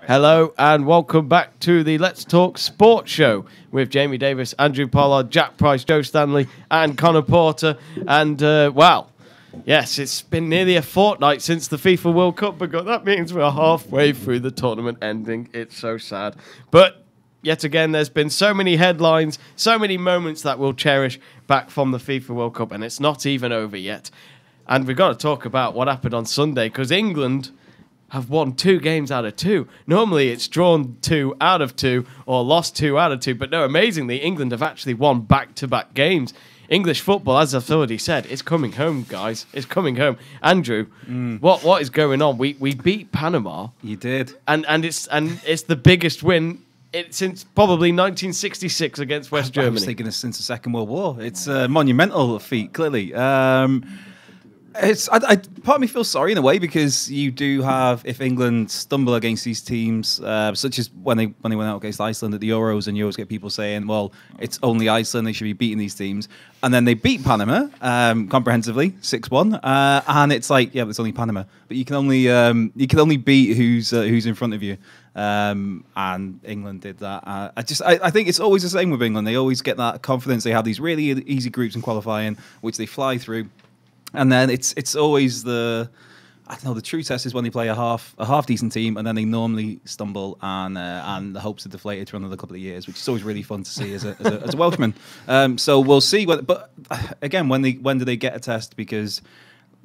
Hello and welcome back to the Let's Talk Sports Show with Jamie Davies, Andrew Pollard, Jack Price, Joe Stanley and Conor Porter. And, yes, it's been nearly a fortnight since the FIFA World Cup begun. That means we're halfway through the tournament ending. It's so sad. But yet again, there's been so many headlines, so many moments that we'll cherish back from the FIFA World Cup, and it's not even over yet. And we've got to talk about what happened on Sunday, because England have won 2 games out of 2. Normally it's drawn 2 out of 2 or lost 2 out of 2. But no, amazingly, England have actually won back-to-back games. English football, as I've already said, is coming home, guys. It's coming home. Andrew, what is going on? We beat Panama. You did. And it's the biggest win since probably 1966 against West Germany. I was thinking since the Second World War. It's a monumental feat, clearly. Part of me feels sorry in a way, because you do have, if England stumble against these teams, such as when they went out against Iceland at the Euros, and you always get people saying, well, it's only Iceland, they should be beating these teams. And then they beat Panama comprehensively, 6-1. And it's like, yeah, but it's only Panama. But you can only beat who's in front of you. And England did that. I think it's always the same with England. They always get that confidence. They have these really easy groups in qualifying, which they fly through. And then it's always the true test is when they play a half decent team, and then they normally stumble, and the hopes are deflated for another couple of years, which is always really fun to see as a Welshman. So we'll see. But again, when do they get a test? Because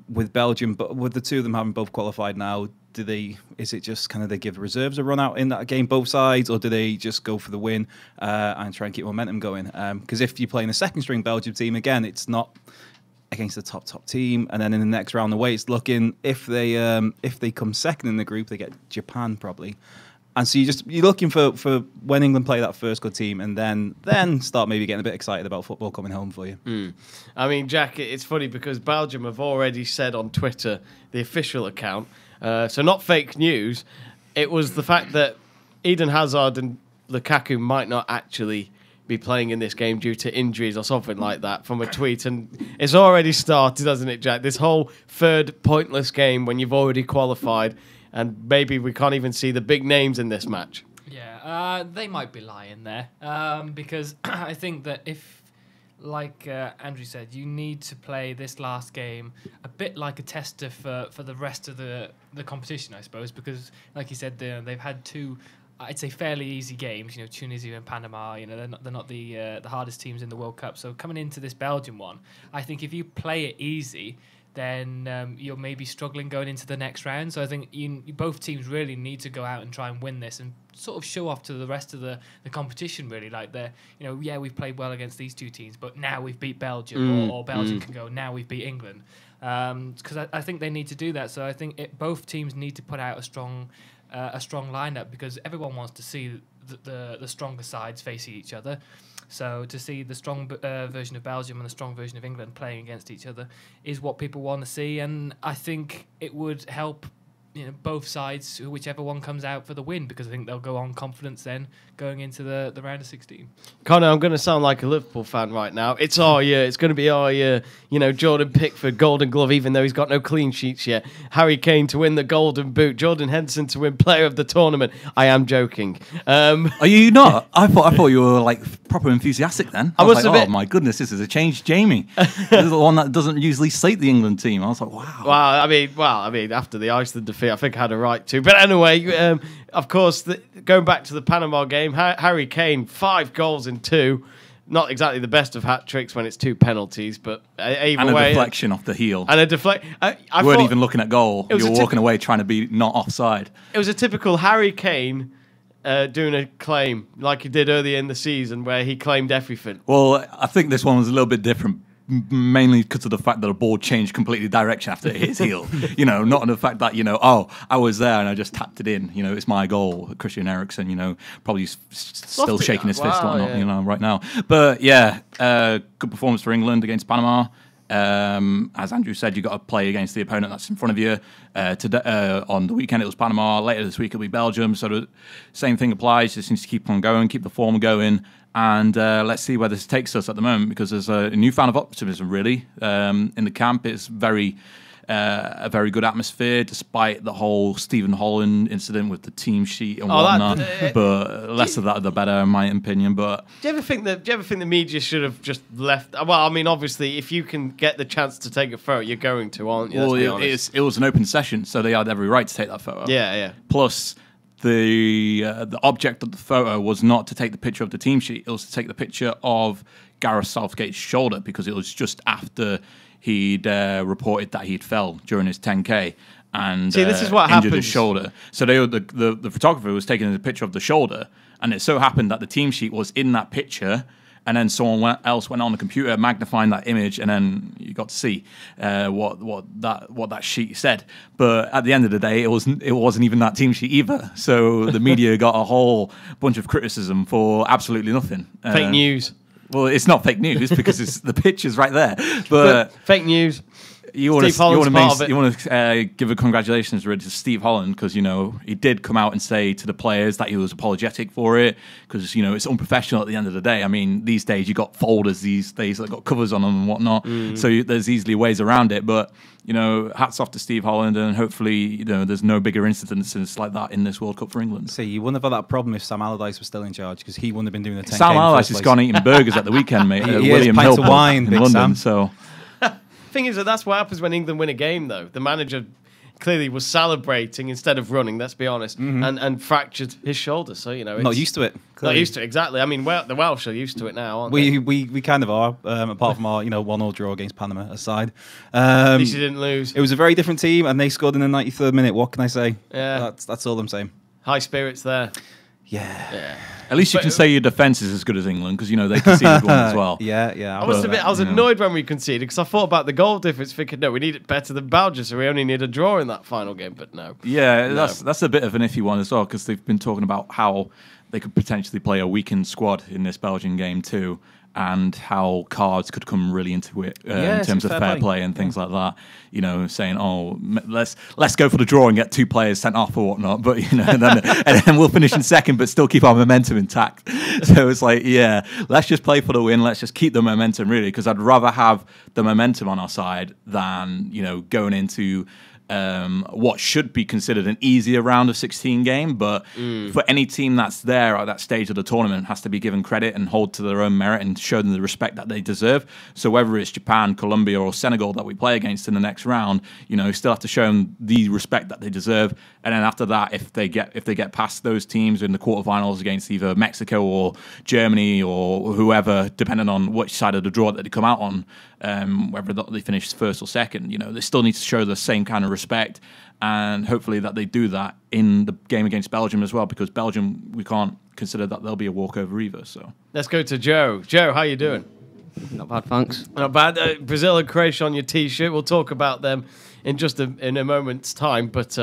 with Belgium, but with the two of them having both qualified now, is it just kind of they give reserves a run out in that game, both sides, or do they just go for the win and try and keep momentum going? Because if you're playing a second string Belgium team, again, it's not against the top team, and then in the next round away, it's looking if they come second in the group, they get Japan probably, and so you're looking for when England play that first good team, and then start maybe getting a bit excited about football coming home for you. I mean, Jack, it's funny because Belgium have already said on Twitter, the official account, so not fake news, it was the fact that Eden Hazard and Lukaku might not actually be playing in this game due to injuries or something like that from a tweet, and it's already started, hasn't it, Jack? This whole third pointless game when you've already qualified, and maybe we can't even see the big names in this match. Yeah, they might be lying there, because I think that if, like Andrew said, you need to play this last game a bit like a tester for the rest of the competition, I suppose, because like you said, they've had 2, I'd say, fairly easy games. Tunisia and Panama. They're not the hardest teams in the World Cup. So coming into this Belgium one, I think if you play it easy, then you're maybe struggling going into the next round. So I think both teams really need to go out and try and win this and sort of show off to the rest of the competition. Really, like we've played well against these 2 teams, but now we've beat Belgium, or Belgium can go, now we've beat England. Because I think they need to do that. So I think both teams need to put out a strong lineup, because everyone wants to see the stronger sides facing each other. So to see the strong version of Belgium and the strong version of England playing against each other is what people want to see, and I think it would help both sides, whichever one comes out for the win, because I think they'll go on confidence then going into the round of 16. Conor, I'm going to sound like a Liverpool fan right now. It's our year. It's going to be our year. Jordan Pickford, Golden Glove, even though he's got no clean sheets yet. Harry Kane to win the Golden Boot. Jordan Henderson to win Player of the Tournament. I am joking. Are you not? I thought you were like proper enthusiastic then. I was like, oh my goodness, this is a changed Jamie. This is the one that doesn't usually slate the England team. I was like, wow. Well, I mean, after the Iceland defeat, I think I had a right to. But anyway, of course, going back to the Panama game, Harry Kane, 5 goals in 2. Not exactly the best of hat tricks when it's 2 penalties, but either and a way, deflection off the heel. And a deflect. You weren't even looking at goal. You were walking away trying to be not offside. It was a typical Harry Kane doing a claim like he did earlier in the season, where he claimed everything. Well, I think this one was a little bit different, mainly because of the fact that the ball changed completely direction after it hit his heel. Not on the fact that, I was there and I just tapped it in. It's my goal. Christian Eriksen, probably still shaking his fist right now. But yeah, good performance for England against Panama. As Andrew said, you've got to play against the opponent that's in front of you. Today, on the weekend, it was Panama. Later this week, it'll be Belgium. So the same thing applies. Just needs to keep on going, keep the form going. And let's see where this takes us at the moment, because there's a newfound of optimism, really, in the camp. It's very a very good atmosphere, despite the whole Stephen Holland incident with the team sheet and whatnot. But less of that, the better, in my opinion. But do you ever think the media should have just left? Well, I mean, obviously, if you can get the chance to take a photo, you're going to, aren't you? Well, it was an open session, so they had every right to take that photo. Yeah. Plus, the object of the photo was not to take the picture of the team sheet; it was to take the picture of Gareth Southgate's shoulder, because it was just after he'd reported that he'd fell during his 10K and this is what injured happens. his shoulder. So the photographer was taking a picture of the shoulder, and it so happened that the team sheet was in that picture. And then someone else went on the computer, magnifying that image, and then you got to see what that sheet said. But at the end of the day, it wasn't even that team sheet either. So the media got a whole bunch of criticism for absolutely nothing. Fake news. Well, it's not fake news because the picture's right there. But fake news. You want to give a congratulations really to Steve Holland, because he did come out and say to the players that he was apologetic for it, because it's unprofessional at the end of the day. I mean, these days you got folders these days that got covers on them and whatnot, so there's easily ways around it. But hats off to Steve Holland, and hopefully there's no bigger incidences like that in this World Cup for England. See, you wouldn't have had that problem if Sam Allardyce was still in charge, because he wouldn't have been doing the 10K. Sam Allardyce has gone eating burgers at the weekend, mate. William Hill of wine in London. So. Thing is that's what happens when England win a game, though. The manager clearly was celebrating instead of running, let's be honest, and fractured his shoulder. So it's not used to it. Clearly. Not used to it, exactly. I mean, the Welsh are used to it now, aren't they? We kind of are, apart from our 1-0 draw against Panama aside. At least you didn't lose. It was a very different team, and they scored in the 93rd minute. What can I say? Yeah, that's all I'm saying. High spirits there. Yeah. At least you can say your defence is as good as England, because they conceded one as well. Yeah. I was annoyed when we conceded, because I thought about the goal difference, thinking, no, we need it better than Belgium, so we only need a draw in that final game. But no. Yeah, that's a bit of an iffy one as well, because they've been talking about how they could potentially play a weakened squad in this Belgian game too, and how cards could come really into it in terms of fair play and things like that. Saying, "Oh, let's go for the draw and get 2 players sent off or whatnot." But and then we'll finish in second, but still keep our momentum intact. So it's like, let's just play for the win. Let's just keep the momentum, really, because I'd rather have the momentum on our side than going into what should be considered an easier round of 16 game, but for any team that's there at that stage of the tournament has to be given credit and hold to their own merit and show them the respect that they deserve. So whether it's Japan, Colombia, or Senegal that we play against in the next round, still have to show them the respect that they deserve. And then after that, if they get past those teams in the quarterfinals against either Mexico or Germany or whoever, depending on which side of the draw that they come out on, whether they finish first or second, they still need to show the same kind of respect, and hopefully that they do that in the game against Belgium as well, because Belgium, we can't consider that they'll be a walkover either. So let's go to Joe. Joe, how you doing? Not bad, thanks. Not bad. Brazil and Croatia on your T-shirt. We'll talk about them in in a moment's time, but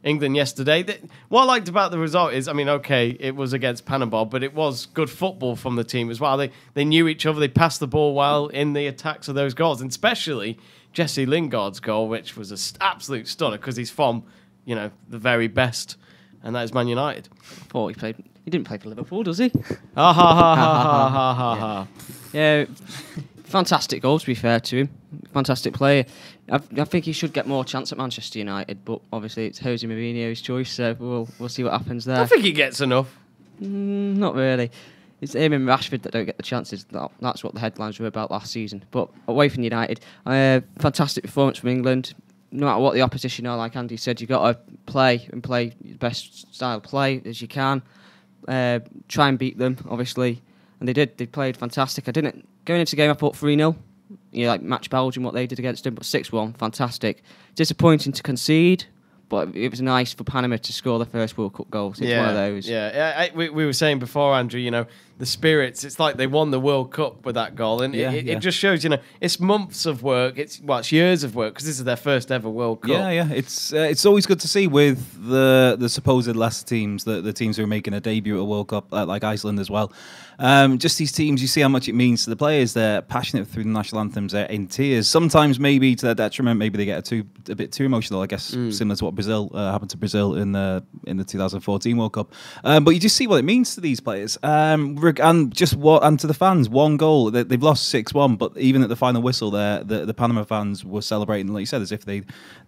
England yesterday. What I liked about the result is, it was against Panama, but it was good football from the team as well. They knew each other. They passed the ball well in the attacks of those goals, and especially Jesse Lingard's goal, which was an absolute stunner, because he's from, the very best, and that is Man United. I thought he didn't play for Liverpool, does he? Ha ha ha ha ha ha ha. Yeah, fantastic goal, to be fair to him. Fantastic player. I think he should get more chance at Manchester United, but obviously it's Jose Mourinho's choice, so we'll see what happens there. I think he gets enough. Not really. It's him and Rashford that don't get the chances. That's what the headlines were about last season. But away from United, fantastic performance from England. No matter what the opposition are, like Andy said, you've got to play the best style of play as you can. Try and beat them, obviously. And they did. They played fantastic. Going into the game, I thought 3-0. Match Belgium, what they did against them, but 6-1, fantastic. Disappointing to concede, but it was nice for Panama to score the first World Cup goal. It's one of those. Yeah. We were saying before, Andrew, the spirits, it's like they won the World Cup with that goal. And it just shows, it's months of work. It's years of work, because this is their first ever World Cup. Yeah. It's always good to see with the supposed lesser teams, the teams who are making a debut at a World Cup, like Iceland as well. Just these teams, you see how much it means to the players. They're passionate through the national anthems. They're in tears. Sometimes maybe to their detriment. Maybe they get a bit too emotional. I guess similar to what Brazil happened to Brazil in the 2014 World Cup. But you just see what it means to these players. and just what, and to the fans, one goal. They've lost 6-1, but even at the final whistle, there, the Panama fans were celebrating, like you said, as if they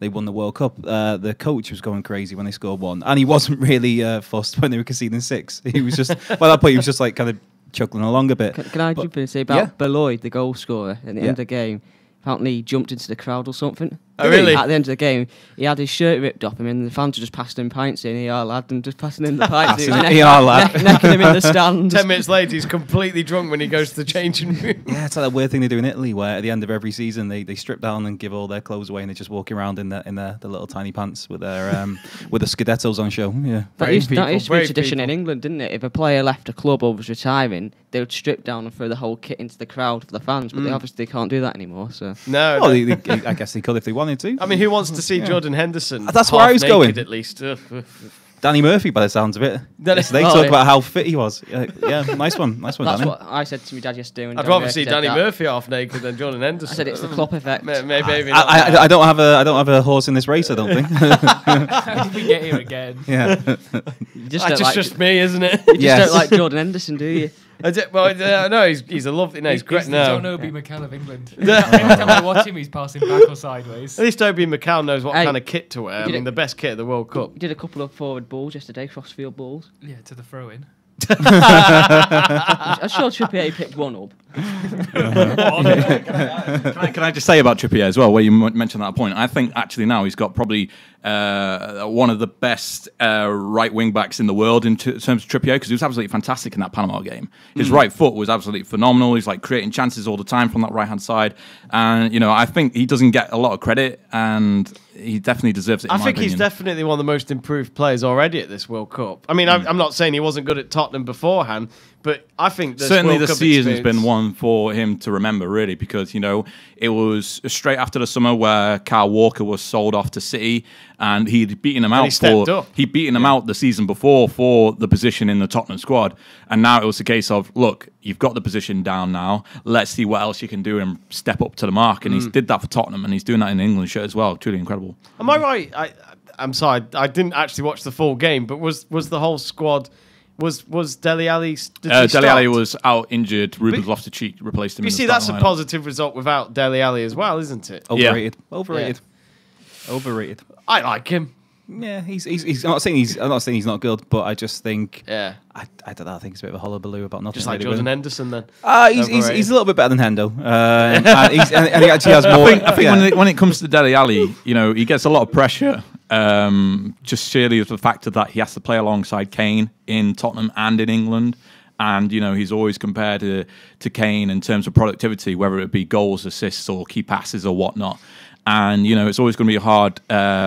won the World Cup. The coach was going crazy when they scored one, and he wasn't really fussed when they were conceding 6. He was just by that point, he was just like kind of chuckling along a bit. Can I jump in and say about Beloy, the goal scorer, at the end of the game? Apparently, he jumped into the crowd or something. Oh, really? At the end of the game, he had his shirt ripped off him, and the fans were just passing him pints, saying, "ER lad," and just passing him the pints. He was necking him in the stands. 10 minutes later, he's completely drunk when he goes to the changing room. Yeah, it's like that weird thing they do in Italy, where at the end of every season they strip down and give all their clothes away, and they're just walking around in their little tiny pants with their with the Scudettos on show. Yeah, that used to be a tradition in England, didn't it? If a player left a club or was retiring, they would strip down and throw the whole kit into the crowd for the fans, but they obviously can't do that anymore. So no, well, I guess they could if they wanted to. I mean, who wants to see Jordan Henderson? That's where I was going. At least. Danny Murphy, by the sounds of it. They talk about how fit he was. Yeah, nice one, That's Danny. what I said to my dad yesterday. I'd rather see Danny Murphy half naked than Jordan Henderson. I said it's the Klopp effect. Maybe not. I don't have a horse in this race. I don't think. How did we get here again? Yeah, just me, isn't it? You just don't like Jordan Henderson, do you? No, he's a lovely. No, he's great. He's No, the John Obi McCall of England. Every time I watch him, he's passing back or sideways. at least Obi McCall knows what Hey, kind of kit to wear. I mean, the best kit of the World Cup. He did a couple of forward balls yesterday, crossfield balls. Yeah, to the throw-in. I'm sure Trippier picked one up. Can I just say about Trippier as well, where you mentioned that point? I think actually now he's got probably one of the best right wing backs in the world in terms of Trippier, because he was absolutely fantastic in that Panama game. His right foot was absolutely phenomenal. He's like creating chances all the time from that right hand side, and I think he doesn't get a lot of credit, and he definitely deserves it. I think he's definitely one of the most improved players already at this World Cup. I mean, I'm not saying he wasn't good at Tottenham beforehand, but I think this certainly World the Cup season's experience- been one for him to remember, really, because it was straight after the summer where Kyle Walker was sold off to City, and he'd beaten him out he'd beaten him out the season before for the position in the Tottenham squad, and now it was a case of, look, you've got the position down now, let's see what else you can do and step up to the mark, and he's did that for Tottenham, and he's doing that in the England shirt as well. Truly incredible. Am I right? I'm sorry, I didn't actually watch the full game, but was the whole squad? Was Dele Alli? Dele Alli was out injured. Ruben Loftus-Cheek replaced him. You in the see, that's a starting lineup. positive result without Dele Alli as well, isn't it? overrated. Yeah. Overrated. I like him. Yeah, he's I'm not saying he's not good, but I just think Yeah. I don't know. I think it's a bit of a hullabaloo about nothing. Just like really, Jordan really. Henderson, then. He's a little bit better than Hendo, and he actually has more. I think when it comes to Dele Alli, he gets a lot of pressure. Just surely as the factor that he has to play alongside Kane in Tottenham and in England. And, he's always compared to Kane in terms of productivity, whether it be goals, assists, or key passes or whatnot. And, it's always going to be hard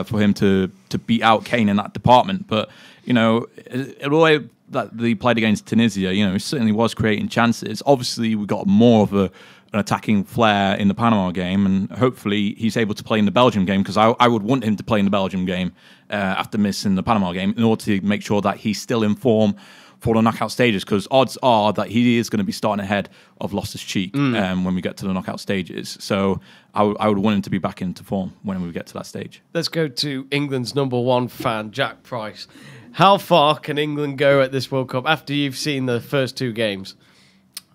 for him to beat out Kane in that department. But, the way that they played against Tunisia, he certainly was creating chances. Obviously, we got more of an attacking flair in the Panama game, and hopefully he's able to play in the Belgium game, because I would want him to play in the Belgium game after missing the Panama game, in order to make sure that he's still in form for the knockout stages, because odds are that he is going to be starting ahead of Loftus-Cheek when we get to the knockout stages. So I would want him to be back into form when we get to that stage. Let's go to England's #1 fan, Jack Price. How far can England go at this World Cup after you've seen the first 2 games?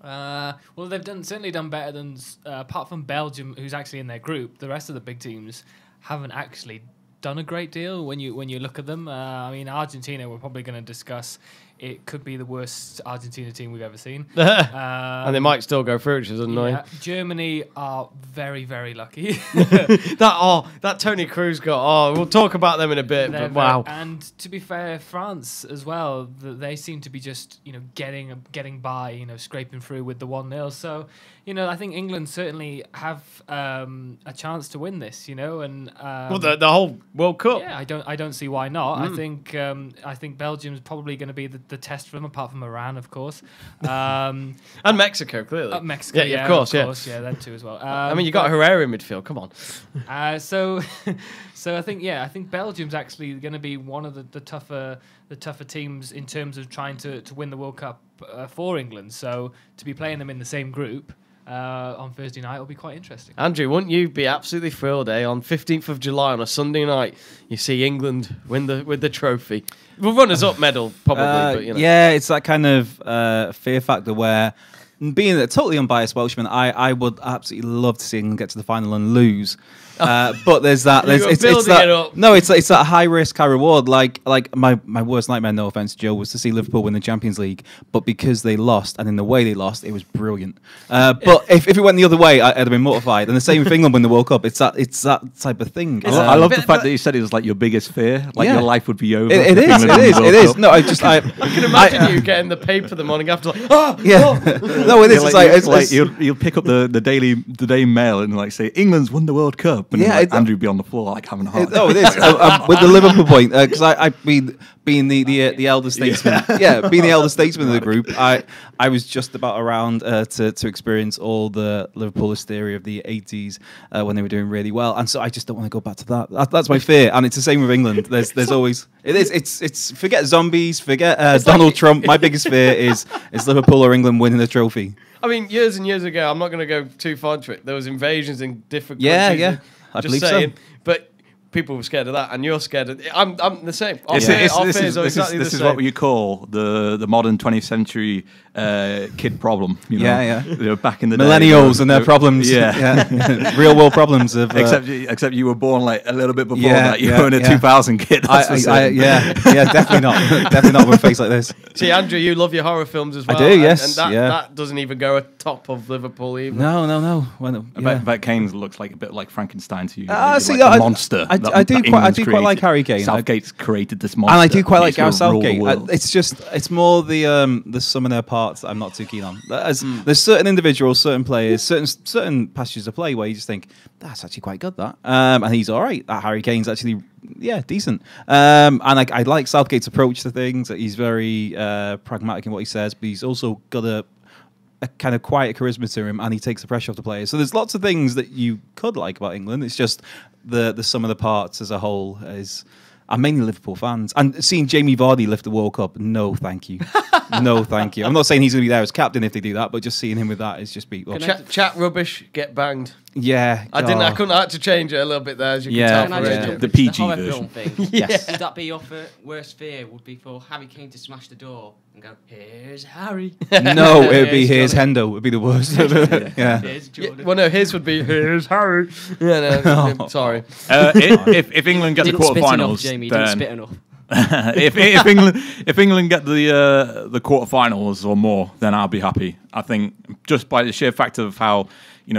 Well, they've certainly done better than, apart from Belgium, who's actually in their group. The rest of the big teams haven't actually done a great deal when you look at them. I mean, Argentina, we're probably going to discuss. It could be the worst Argentina team we've ever seen. And they might still go through, which is annoying. Yeah, Germany are very, very lucky. That Tony Cruz got. We'll talk about them in a bit. But wow. And to be fair, France as well. They seem to be just getting by, scraping through with the 1-0. So I think England certainly have a chance to win this. And Well, the whole World Cup. yeah, I don't see why not. I think Belgium's probably going to be the test for them, apart from Iran, of course. And Mexico, clearly. Mexico, yeah, of course, yeah, them too as well. I mean, you got Herrera in midfield. Come on. So I think Belgium's actually going to be one of the tougher teams in terms of trying to win the World Cup for England. So to be playing them in the same group, on Thursday night will be quite interesting. Andrew, wouldn't you be absolutely thrilled, on 15th of July on a Sunday night, you see England win with the trophy? Well, runners-up medal, probably. But, Yeah, it's that kind of fear factor where, being a totally unbiased Welshman, I would absolutely love to see England get to the final and lose. But there's that. It's that. It up. No, it's that high risk, high reward. Like my worst nightmare, no offense, Joe, was to see Liverpool win the Champions League, but because they lost, and in the way they lost, it was brilliant. But if it went the other way, I'd have been mortified. And the same with England when the World Cup. It's that type of thing. I love the fact that you said it was like your biggest fear, like your life would be over. It is. No, I can imagine you getting the paper the morning after, like, No, it is. It's like you'll pick up the Daily Mail and like say England's won the World Cup, and Andrew be on the floor like having a heart. No, it is. With the Liverpool point, because I've been being the elder statesman. Being the elder statesman of the group, I was just about around to experience all the Liverpool hysteria of the 80s when they were doing really well, and so I just don't want to go back to that. That's my fear, and it's the same with England. There's always it's forget zombies, forget Donald Trump. My biggest fear is Liverpool or England winning the trophy. I mean, years and years ago, I'm not going to go too far into it. There was invasions in different countries. Yeah, I just believe saying, so. But people were scared of that, and you're scared of. I'm the same. This is what you call the modern 20th century kid problem. You know? Back in the millennials day, and their problems. Real world problems of. Except you were born like a little bit before that. You weren't a 2000 kid. Definitely not. Definitely not with a face like this. See, Andrew, you love your horror films as well. I do, yes. And that doesn't even go atop of Liverpool either. No. I bet Kane looks like a bit like Frankenstein to you. See, like a monster. I do quite like Harry Kane. Southgate's created this monster, and I do quite like Gareth Southgate. It's It's more the sum of their parts that I'm not too keen on. There's certain individuals, certain players, certain passages of play where you just think that's actually quite good. And he's all right. That Harry Kane's actually decent. And I like Southgate's approach to things. That he's very pragmatic in what he says, but he's also got a kind of quiet charisma to him, and he takes the pressure off the players. So there's lots of things that you could like about England. It's just the sum of the parts as a whole is. I'm mainly Liverpool fans, and seeing Jamie Vardy lift the World Cup, no, thank you, no, thank you. I'm not saying he's going to be there as captain if they do that, but just seeing him with that is just beat. Well, chat rubbish, get banged. Yeah, I couldn't have to change it a little bit there, as you can tell. The PG version. Yes. Would that be your worst fear? Would be for Harry Kane to smash the door and go, "Here's Harry." No, it would be here's Hendo. Would be the worst. Here's Jordan. Well, no, his would be here's Harry. No, sorry. If England get the quarterfinals, Jamie, didn't spit enough. if England get the quarterfinals or more, then I'll be happy. I think just by the sheer fact of how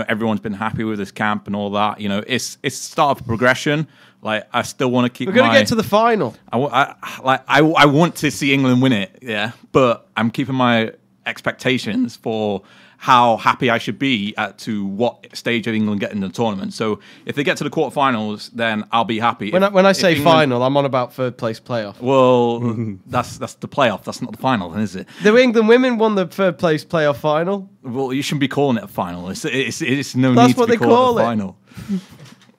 everyone's been happy with this camp and all that. It's the start of progression. Like I still want to keep. We're going to get to the final. I want to see England win it. Yeah, but I'm keeping my expectations for how happy I should be to what stage of England get in the tournament. So if they get to the quarterfinals, then I'll be happy. When I say England, final, I'm on about third place playoff. Well, that's the playoff. That's not the final, then, is it? The England women won the third place playoff final. Well, you shouldn't be calling it a final. It's no That's need what to be they called call a final.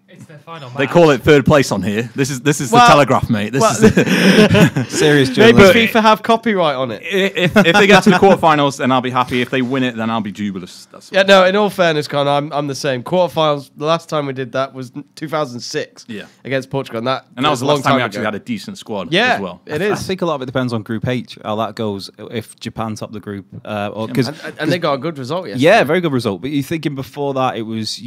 It's their final match. They call it third place on here. This is the Telegraph, mate. This is serious maybe journalism. FIFA have copyright on it. If they get to the quarterfinals, then I'll be happy. If they win it, then I'll be jubilous. No. In all fairness, Conor, I'm the same. Quarterfinals. The last time we did that was 2006. Yeah. Against Portugal, and that was the last time we actually ago. had a decent squad. Yeah, as well. It is. I think a lot of it depends on Group H, how that goes. If Japan top the group, and they got a good result yesterday. Yeah, very good result. But you're thinking before that, it was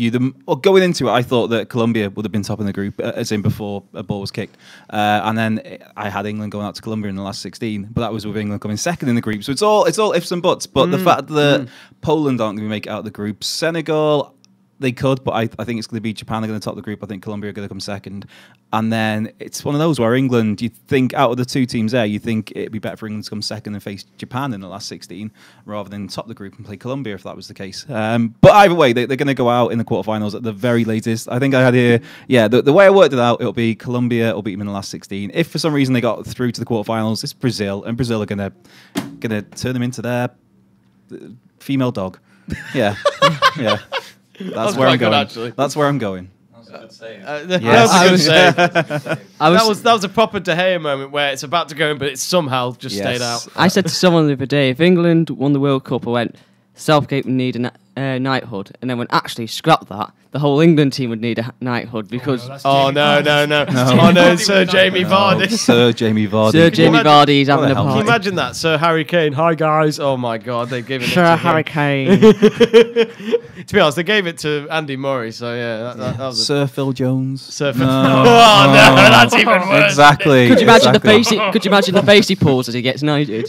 going into it, I thought that Colombia would have been top in the group, as in before a ball was kicked. And then I had England going out to Colombia in the last 16, but that was with England coming second in the group. So it's all ifs and buts. But the fact that Poland aren't going to make it out of the group, Senegal, they could, but I think it's going to be Japan are going to top the group. I think Colombia are going to come second. And then it's one of those where England, you think out of the two teams there, you think it'd be better for England to come second and face Japan in the last 16 rather than top the group and play Colombia if that was the case. But either way, they're going to go out in the quarterfinals at the very latest. I think I had here, the way I worked it out, it'll be Colombia will beat them in the last 16. If for some reason they got through to the quarterfinals, it's Brazil, and Brazil are going to turn them into their female dog. Yeah. Yeah. That's where I'm going. Actually. That's where I'm going. That's a good saying. That was a good save. That was a proper De Gea moment where it's about to go in, but it somehow just stayed out. I said to someone the other day, if England won the World Cup, I went, Southgate would need knighthood, and then when actually scrap that, the whole England team would need a knighthood because that's Oh, Jamie no, Vardy. no. Oh, no, Sir Jamie Vardy. Sir Jamie Vardy. Sir Jamie imagine- Vardy's having a hell? Can you party. imagine that? Sir Harry Kane. Hi, guys. Oh, my God. They've given it Sir to Harry him. Kane. To be honest, they gave it to Andy Murray, so yeah, that was a Sir Phil Jones. Sir. No. Oh, no, that's even worse. Exactly. Could you imagine exactly. the face? Could you imagine the face he pulls as he gets knighted?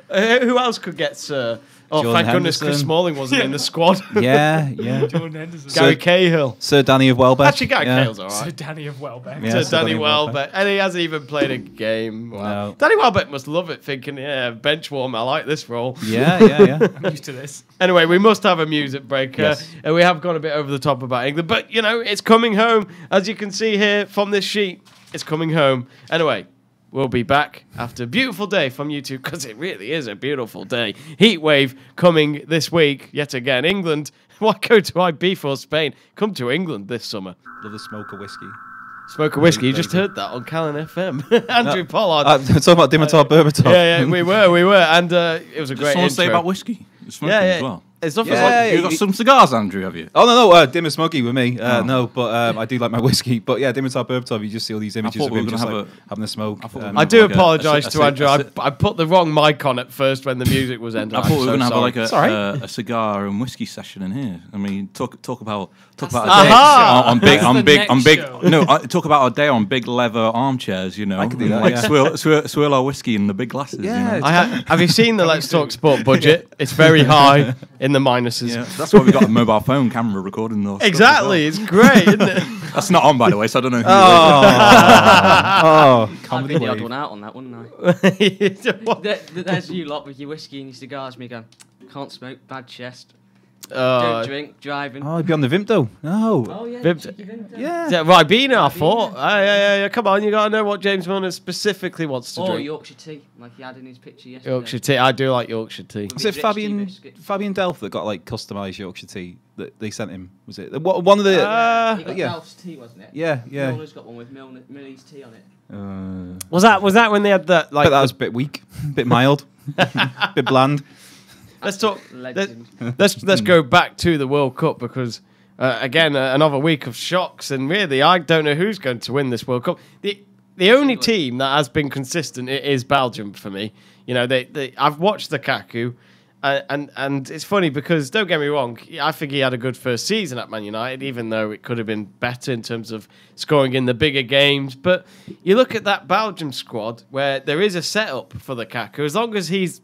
Who else could get Sir? Oh, Jordan thank goodness Chris Henderson. Smalling wasn't in the squad. Yeah, yeah. Jordan Henderson. Gary Cahill. Sir Danny of Welbeck. Actually, Gary yeah. Cahill's all Sir right. Danny of Welbeck. Yeah. Sir Sir Danny Danny Welbeck. Welbeck. And he hasn't even played a game. Wow. No. Danny Welbeck must love it, thinking, yeah, bench warm, I like this role. Yeah, yeah, yeah. I'm used to this. Anyway, we must have a music break. Yes. We have gone a bit over the top about England, but, you know, it's coming home. As you can see here from this sheet, it's coming home. Anyway, we'll be back after a beautiful day from YouTube, because it really is a beautiful day. Heat wave coming this week, yet again. England, why go to Ibiza or Spain? Come to England this summer. Love the smoke of whiskey. Smoke a whiskey. You Very just good. heard that on Calon FM. Andrew Pollard. Talking about Dimitar Berbatov. Yeah, we were. And it was a Just great want to say intro. about whiskey. It's smoking Yeah, as well. It's not Yeah, You got some cigars, Andrew, have you? Oh, no, dim and smoky with me. Oh. No, but I do like my whiskey. But yeah, Dimitar Berbatov, you just see all these images thought of we him were just gonna like have having a smoke. I thought we were I gonna do have like apologise a to Andrew. I put the wrong mic on at first when the music was ending. I thought we were going to have like Sorry. a cigar and whiskey session in here. I mean, talk about That's a the day next show. on big That's on the big next on big. show. No, talk about our day on big leather armchairs. You know, I could do that, like yeah. swirl our whiskey in the big glasses. Yeah, you know? Have you seen the Let's Talk Sport budget? It's very high in the minuses. Yeah, that's why we got a mobile phone camera recording those. Exactly. It's great, isn't it? That's not on, by the way, so I don't know. Who I'd be the odd one out on that, wouldn't I? What? There's you lot with your whiskey and your cigars, me going, can't smoke, bad chest, Uh, don't drink, driving. Oh, he'd be on the Vimto. No. Oh, yeah. Viv- cheeky Vimto. Yeah. yeah, Ribena, I thought. Yeah. Come on, you got to know what James Milner specifically wants to Or drink. Yorkshire tea, like he had in his picture yesterday. Yorkshire tea. I do like Yorkshire tea. Was it Rich tea Fabian biscuit. Delph that got like customised Yorkshire tea that they sent him? Was it one of the? He got yeah. Ralph's tea, wasn't it? Yeah, yeah. Milner's got one with Millie's tea on it. Was that when they had that like? But that was a bit weak, a bit mild, bit bland. Let's talk. Legend. Let's go back to the World Cup because again another week of shocks, and really I don't know who's going to win this World Cup. The only team that has been consistent is Belgium for me. You know, I've watched Lukaku, and it's funny because don't get me wrong, I think he had a good first season at Man United, even though it could have been better in terms of scoring in the bigger games. But you look at that Belgium squad where there is a setup for Lukaku. As long as he's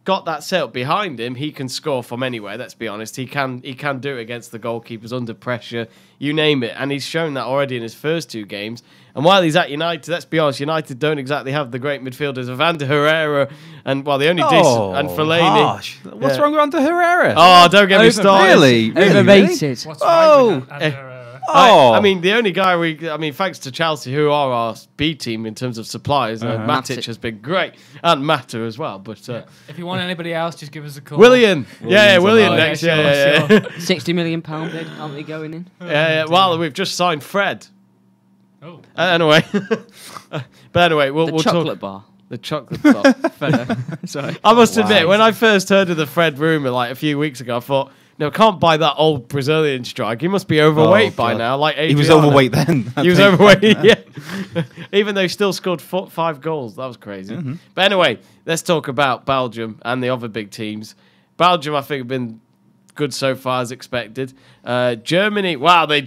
got that setup behind him, he can score from anywhere. Let's be honest, he can do it against the goalkeepers under pressure, you name it, and he's shown that already in his first two games. And while he's at United, let's be honest, United don't exactly have the great midfielders of Ander Herrera and the only decent and Fellaini. Harsh. What's Yeah. wrong with Ander Herrera? Oh, don't get me started. really? Overrated. What's Oh. right with Ander? Oh, I mean, the only guy thanks to Chelsea, who are our B team in terms of supplies, Uh-huh. Matic has been great, and Mata as well. But If you want anybody else, just give us a call. William, William's William on that. next, Oh, yeah, yeah. sure, £60 million bid, aren't they going in? Yeah. Well, we've just signed Fred. Oh. Anyway, but anyway, we'll The talk chocolate bar. the chocolate bar. Fella. Sorry. I must admit, Wow. when I first heard of the Fred rumor like a few weeks ago, I thought, no, can't buy that old Brazilian strike. He must be overweight by God. now. Like he was Adriano. overweight then. I He was think. overweight, yeah. Even though he still scored 5 goals. That was crazy. Mm-hmm. But anyway, let's talk about Belgium and the other big teams. Belgium, I think, have been good so far as expected. Germany, wow, they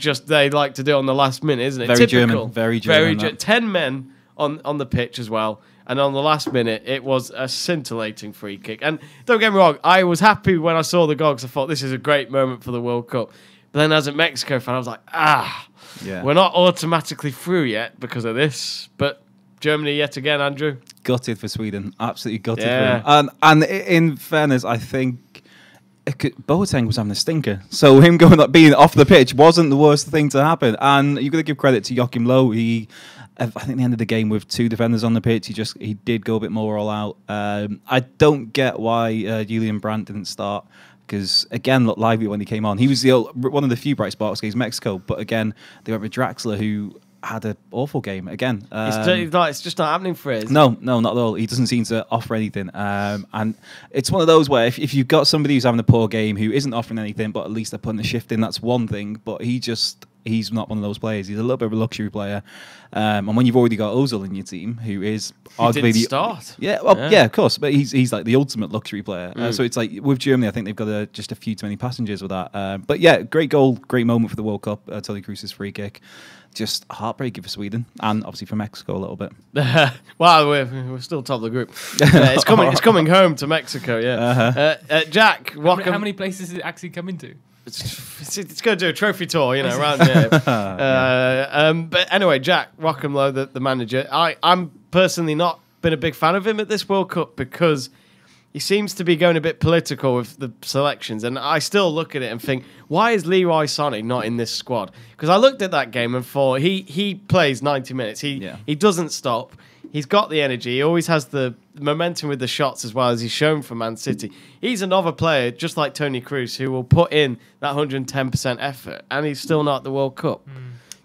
like to do it on the last minute, isn't it? Very Typical. German, very German, that. 10 men on the pitch as well. And on the last minute, it was a scintillating free kick. And don't get me wrong, I was happy when I saw the goal because I thought this is a great moment for the World Cup. But then as a Mexico fan, I was like, Yeah. we're not automatically through yet because of this. But Germany yet again, Andrew. Gutted for Sweden, absolutely gutted Yeah. for him. And in fairness, I think Boateng was having a stinker, so him being off the pitch wasn't the worst thing to happen. And you've got to give credit to Joachim Low. I think they ended the game with 2 defenders on the pitch. He did go a bit more all out. I don't get why Julian Brandt didn't start. Because, again, looked lively when he came on. He was one of the few bright spots against Mexico. But, again, they went with Draxler, who had an awful game again. It's just not happening for us. No, not at all. He doesn't seem to offer anything. And it's one of those where if you've got somebody who's having a poor game who isn't offering anything, but at least they're putting a shift in, that's one thing. But he's not one of those players. He's a little bit of a luxury player. And when you've already got Ozil in your team, who is arguably the start. Yeah, of course. But he's like the ultimate luxury player. So it's like with Germany, I think they've got just a few too many passengers with that. But yeah, great goal, great moment for the World Cup. Toni Kroos's free kick. Just heartbreaking for Sweden and obviously for Mexico a little bit. Well, we're still top of the group. It's coming home to Mexico. Yeah, Jack. How many places did it actually come into? It's going to do a trophy tour, around here. But anyway, Jack Rock'emlow, the manager. I'm personally not been a big fan of him at this World Cup because he seems to be going a bit political with the selections, and I still look at it and think, why is Leroy Sané not in this squad? Because I looked at that game and thought he plays 90 minutes. He doesn't stop. He's got the energy. He always has the momentum with the shots as well, as he's shown for Man City. He's another player, just like Toni Kroos, who will put in that 110% effort, and he's still not at the World Cup.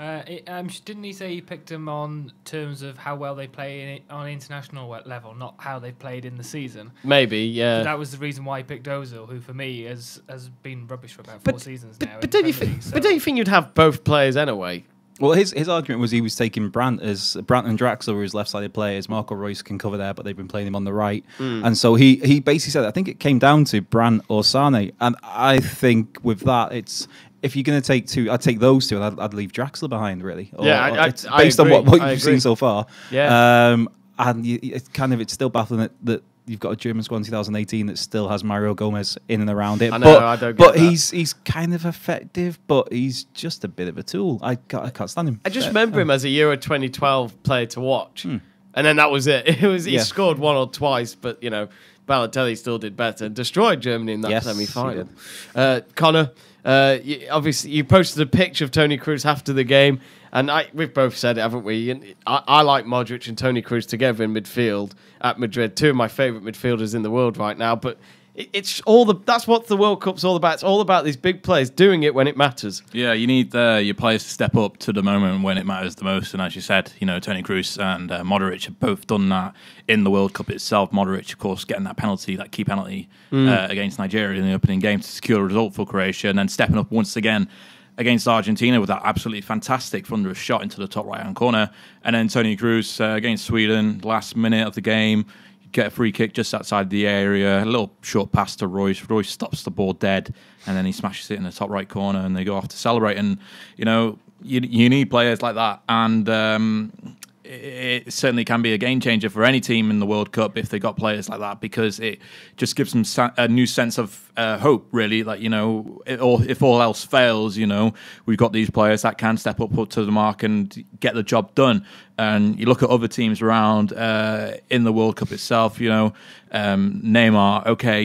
Didn't he say he picked him on terms of how well they play on international level, not how they played in the season? Maybe, yeah. So that was the reason why he picked Ozil, who for me has been rubbish for about 4 seasons now. But don't you think you'd have both players anyway? Well, his argument was he was taking Brandt and Draxler were his left-sided players. Marco Reus can cover there, but they've been playing him on the right. And so he basically said, I think it came down to Brandt or Sané. And I think with that, if you're going to take two, I'd take those two, and I'd leave Draxler behind, really. Based on what you've seen so far. Yeah. And it's still baffling that you've got a German squad in 2018 that still has Mario Gomez in and around it. I know, I don't get but that. he's kind of effective, but he's just a bit of a tool. I can't stand him. I just remember him as a Euro 2012 player to watch. And then that was it. He scored one or twice, but, Balotelli still did better. Destroyed Germany in that semi-final. Conor, obviously, you posted a picture of Toni Kroos after the game, and we've both said it, haven't we? I like Modric and Toni Kroos together in midfield at Madrid. 2 of my favourite midfielders in the world right now. But that's what the World Cup's all about. It's all about these big players doing it when it matters. Yeah, you need your players to step up to the moment when it matters the most. And as you said, Toni Kroos and Modric have both done that in the World Cup itself. Modric, of course, getting that key penalty against Nigeria in the opening game to secure a result for Croatia, and then stepping up once again against Argentina with that absolutely fantastic thunderous shot into the top right-hand corner. And then Toni Kroos against Sweden, last minute of the game, get a free kick just outside the area, a little short pass to Royce. Royce stops the ball dead, and then he smashes it in the top right corner, and they go off to celebrate. And, you need players like that. And it certainly can be a game changer for any team in the World Cup if they got players like that, because it just gives them a new sense of hope, really. Like, if all else fails, we've got these players that can step up to the mark and get the job done. And you look at other teams around in the World Cup itself, Neymar, okay,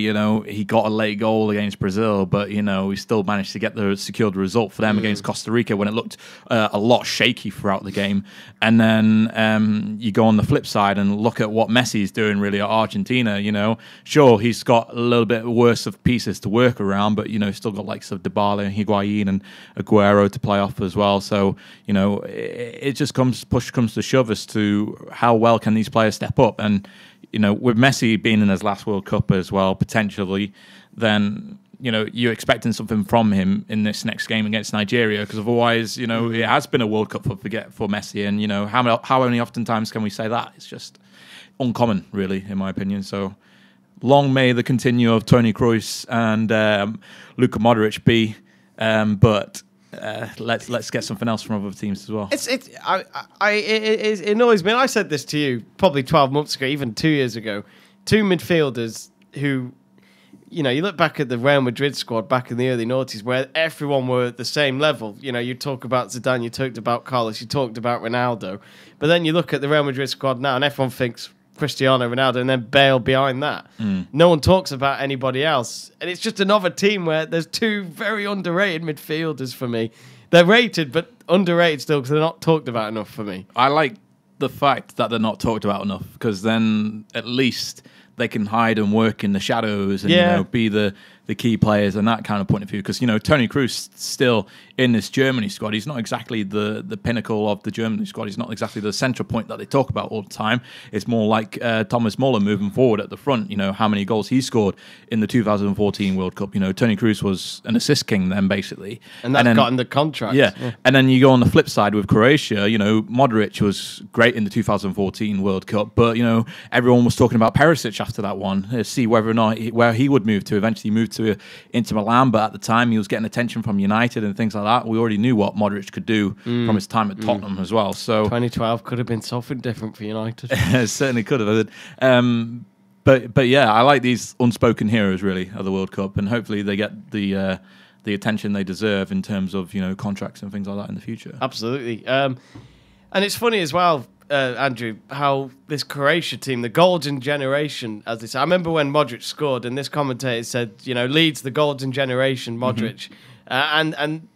he got a late goal against Brazil, but, he still managed to get secured the result for them against Costa Rica when it looked a lot shaky throughout the game. And then you go on the flip side and look at what Messi's doing really at Argentina, Sure, he's got a little bit worse of pieces to work around, but, still got likes of Dybala, Higuain and Aguero to play off as well. So, it just push comes to shove as to how well can these players step up. And, with Messi being in his last World Cup as well, potentially, then, you're expecting something from him in this next game against Nigeria, because otherwise, it has been a World Cup for Messi. And, how many oftentimes can we say that? It's just uncommon, really, in my opinion. So long may the continue of Toni Kroos and Luka Modric be, but let's get something else from other teams as well. It annoys me. And I said this to you probably 12 months ago, even 2 years ago. 2 midfielders who, you look back at the Real Madrid squad back in the early noughties where everyone were at the same level. You talk about Zidane, you talked about Carlos, you talked about Ronaldo. But then you look at the Real Madrid squad now and everyone thinks Cristiano Ronaldo and then Bale behind that. No one talks about anybody else. And it's just another team where there's 2 very underrated midfielders for me. They're rated, but underrated still because they're not talked about enough for me. I like the fact that they're not talked about enough, because then at least they can hide and work in the shadows and be the the key players and that kind of point of view. Because, you know, Toni Kroos still in this Germany squad. He's not exactly the pinnacle of the Germany squad. He's not exactly the central point that they talk about all the time. It's more like Thomas Muller moving forward at the front. You know, how many goals he scored in the 2014 World Cup. You know, Toni Kroos was an assist king then, basically. And that got him the contract. Yeah. And then you go on the flip side with Croatia. You know, Modric was great in the 2014 World Cup, but, you know, everyone was talking about Perisic after that one. See whether or not where he would move to. Eventually moved to Inter Milan, but at the time he was getting attention from United and things like that. We already knew what Modric could do from his time at Tottenham as well. So 2012 could have been something different for United. It certainly could have. But yeah, I like these unspoken heroes really of the World Cup, and hopefully they get the attention they deserve in terms of, you know, contracts and things like that in the future. Absolutely. And it's funny as well, Andrew, how this Croatia team, the golden generation, as they say. I remember when Modric scored, and this commentator said, you know, leads the golden generation, Modric. And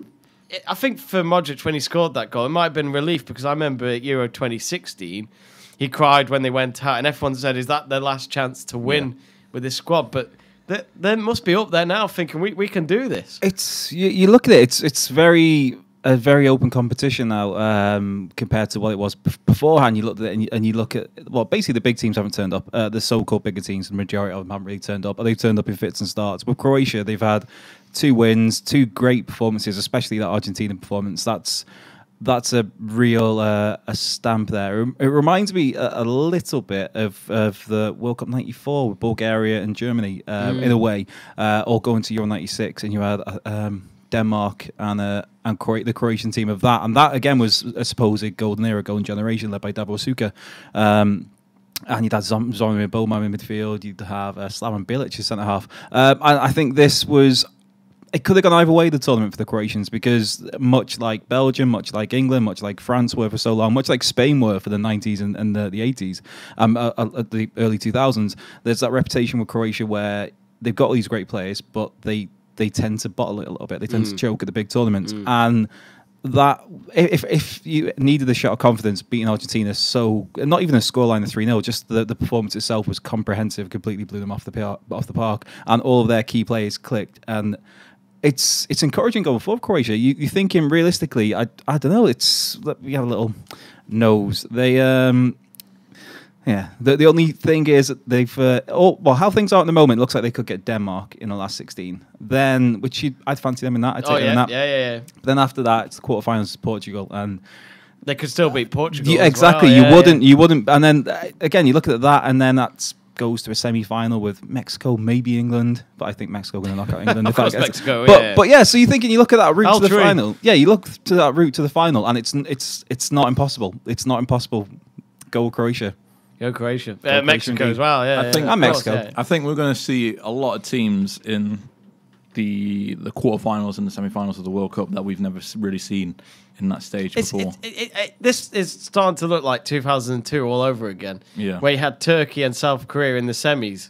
I think for Modric, when he scored that goal, it might have been relief, because I remember at Euro 2016, he cried when they went out, and everyone said, is that their last chance to win with this squad? But they must be up there now thinking, we can do this. It's you look at it, it's a very open competition now compared to what it was beforehand. You look at it and you look at, well, basically the big teams haven't turned up. The so-called bigger teams, the majority of them haven't really turned up. They've turned up in fits and starts. With Croatia, they've had 2 wins, 2 great performances, especially that Argentina performance. That's a real a stamp there. It reminds me a little bit of the World Cup '94 with Bulgaria and Germany in a way, all going to Euro '96, and you had Denmark and the Croatian team of that, and that again was a supposed golden era, golden generation led by Davor Suker. And you'd have Zoran Bowman in midfield. You'd have Slaven Bilic as centre half. I think this was. It could have gone either way, the tournament, for the Croatians, because much like Belgium, much like England, much like France were for so long, much like Spain were for the 90s and the 80s, the early 2000s, there's that reputation with Croatia where they've got all these great players, but they tend to bottle it a little bit. They tend to choke at the big tournaments. And that, if you needed a shot of confidence, beating Argentina, so not even a scoreline of 3-0, just the performance itself was comprehensive, completely blew them off the park, and all of their key players clicked. And it's encouraging going forward, Croatia. You're thinking realistically. I don't know. We have a little nose. They The only thing is that they've how things are at the moment. It looks like they could get Denmark in the last 16. Then, I'd fancy them in that. I'd take them in that. Yeah. Then after that, it's the quarterfinals of Portugal, and they could still beat Portugal. Yeah, exactly. Well. You wouldn't. And then again, you look at that, and then that's goes to a semi-final with Mexico, maybe England, but I think Mexico going to knock out England. Of course, Mexico. But yeah, so you're thinking, you look at that route to the final. Yeah, you look to that route to the final, and it's not impossible. It's not impossible. Go Croatia. Go Croatia. Mexico as well. Yeah, I think Mexico. Yeah. I think we're going to see a lot of teams in the quarterfinals and the semi-finals of the World Cup that we've never really seen in that stage before. This is starting to look like 2002 all over again. Yeah. Where you had Turkey and South Korea in the semis.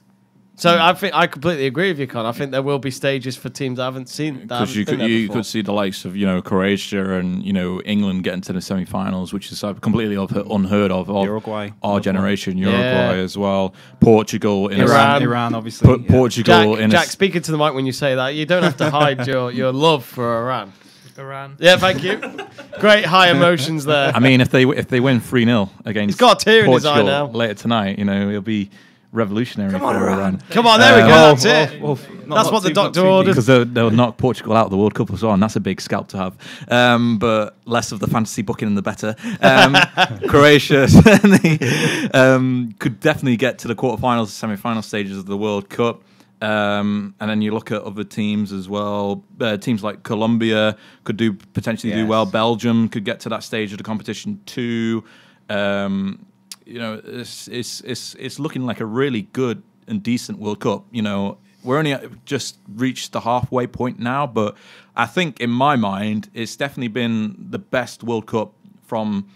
So I think I completely agree with you, Con. I think there will be stages for teams I haven't seen. Because you could see the likes of Croatia and England getting to the semi-finals, which is completely unheard of. Uruguay, our generation, Uruguay as well. Portugal, Iran, obviously. Portugal. Jack, speaking to the mic when you say that, you don't have to hide your love for Iran. Yeah, thank you. Great high emotions there. I mean, if they win 3-0 against he's got a tear in his eye Portugal now. later tonight, it'll be revolutionary for Iran. Come on, there we go. That's it. That's what the doctor ordered. Because they'll knock Portugal out of the World Cup as well, and that's a big scalp to have. But less of the fantasy booking, the better. Croatia could definitely get to the quarterfinals, semi-final stages of the World Cup. And then you look at other teams as well. Teams like Colombia could potentially do well. Belgium could get to that stage of the competition too. It's looking like a really good and decent World Cup. We're only just reached the halfway point now, but I think in my mind, it's definitely been the best World Cup from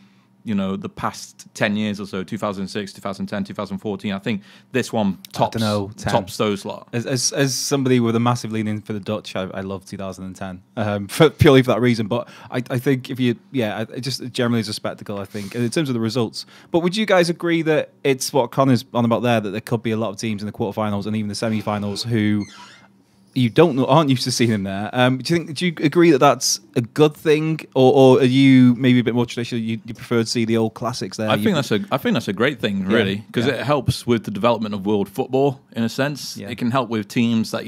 the past 10 years or so, 2006, 2010, 2014. I think this one tops those lot. As somebody with a massive leaning for the Dutch, I love 2010 purely for that reason. But I think it just generally is a spectacle, I think, in terms of the results. But would you guys agree that it's what Conor's on about there, that there could be a lot of teams in the quarterfinals and even the semi-finals who you aren't used to seeing him there. Do you agree that that's a good thing, or are you maybe a bit more traditional? You prefer to see the old classics there? I think that's a great thing, really, because it helps with the development of world football in a sense. Yeah. It can help with teams that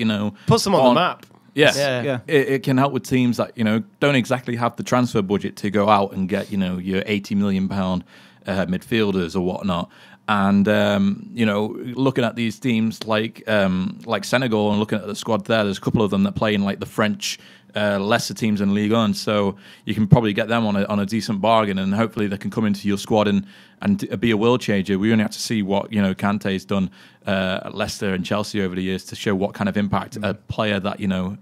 puts them on the map. Yes, Yeah. It can help with teams that don't exactly have the transfer budget to go out and get your £80 million midfielders or whatnot. And looking at these teams like Senegal and looking at the squad there's a couple of them that play in like the French lesser teams in Ligue 1, so you can probably get them on a decent bargain, and hopefully they can come into your squad and be a world changer. We only have to see what Kante's done at Leicester and Chelsea over the years to show what kind of impact a player that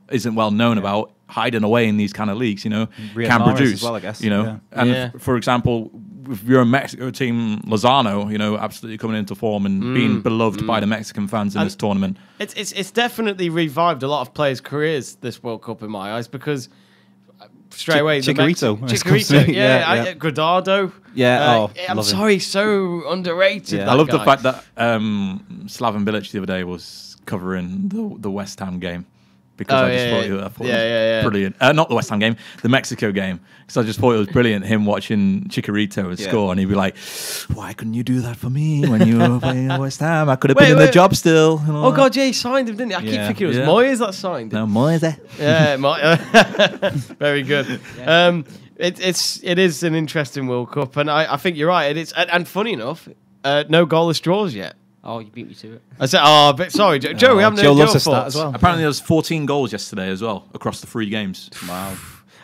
isn't well known about hiding away in these kind of leagues can produce as well, I guess. And for example, if you're a Mexico team, Lozano, absolutely coming into form and being beloved by the Mexican fans in this tournament. It's definitely revived a lot of players' careers, this World Cup, in my eyes, because straight away Chicharito, yeah. Guardado. Yeah, I'm sorry, so underrated. Yeah. I love the fact that Slaven Bilic the other day was covering the West Ham game. Because I just thought it was brilliant. Not the West Ham game, the Mexico game. Because I just thought it was brilliant, him watching Chicharito score, and he'd be like, "Why couldn't you do that for me when you were playing at West Ham? I could have been in the job still." Oh God, he signed him, didn't he? I keep thinking it was Moyes that signed him. No, Moyes. Yeah, very good. Yeah. It is an interesting World Cup, and I think you're right. And funny enough, no goalless draws yet. Oh, you beat me to it. I said, but sorry, Joe. We haven't Joe heard loves your a stat thoughts as well. Apparently, there was 14 goals yesterday as well across the 3 games. Wow.